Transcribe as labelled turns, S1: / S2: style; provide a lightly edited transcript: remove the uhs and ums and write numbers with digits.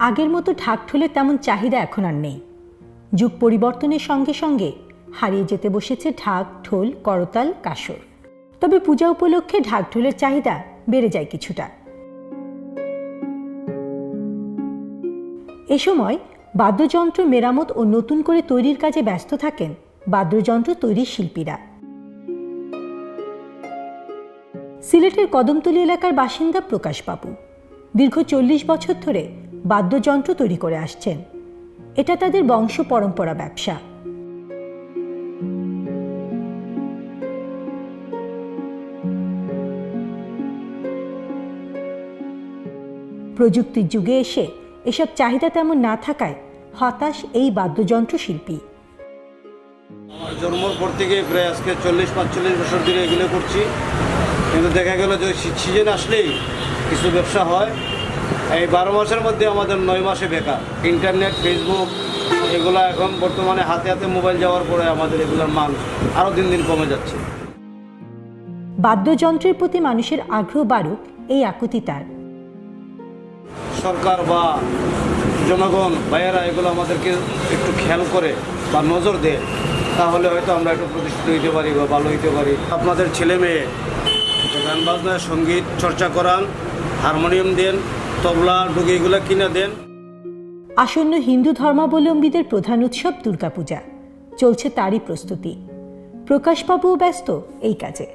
S1: আগের মতো ঢাকঢোলের তেমন চাহিদা এখন আর নেই। যুগ পরিবর্তনের সঙ্গে সঙ্গে হারিয়ে যেতে বসেছে ঢাক, ঢোল, করতাল, কাসর। তবে পূজা উপলক্ষে ঢাকঢোলের চাহিদা বেড়ে যায় কিছুটা। এ সময় বাদ্যযন্ত্র মেরামত ও নতুন করে তৈরির কাজে ব্যস্ত থাকেন বাদ্যযন্ত্র তৈরির শিল্পীরা। সিলেটের কদমতলী এলাকার বাসিন্দা প্রকাশ বাবু দীর্ঘ 40 বছর ধরে বাদ্যযন্ত্র তৈরি করে আসছেন। এটা তাদের বংশ পরম্পরা ব্যবসা। প্রযুক্তির যুগে এসে এসব চাহিদা তেমন না থাকায় হতাশ এই বাদ্যযন্ত্র শিল্পী।
S2: আমার জন্মের পর থেকে প্রায় আজকে 40-45 বছর ধরে এগুলো করছি, কিন্তু দেখা গেল যে সিজন আসলেই কিছু ব্যবসা হয়। এই 12 মাসের মধ্যে আমাদের 9 মাসে বেকার। ইন্টারনেট, ফেসবুক এগুলো এখন বর্তমানে হাতে হাতে মোবাইল যাওয়ার পরে আমাদের এগুলোর মান আরও দিন দিন কমে যাচ্ছে।
S1: বাদ্যযন্ত্রের প্রতি মানুষের আগ্রহ বাড়ুক এই আকুতি তার।
S2: সরকার বা জনগণ ভাইয়েরা এগুলো আমাদেরকে একটু খেয়াল করে বা নজর দেয়, তাহলে হয়তো আমরা একটু প্রতিষ্ঠিত হইতে পারি বা ভালো হইতে পারি। আপনাদের ছেলে মেয়ে গান বাজনা, সঙ্গীত চর্চা করান, হারমোনিয়াম দেন, তবলা, ডুগি এগুলো কিনে দেন।
S1: আসন্ন হিন্দু ধর্মাবলম্বীদের প্রধান উৎসব দুর্গাপূজা, চলছে তারই প্রস্তুতি। প্রকাশবাবুও ব্যস্ত এই কাজে।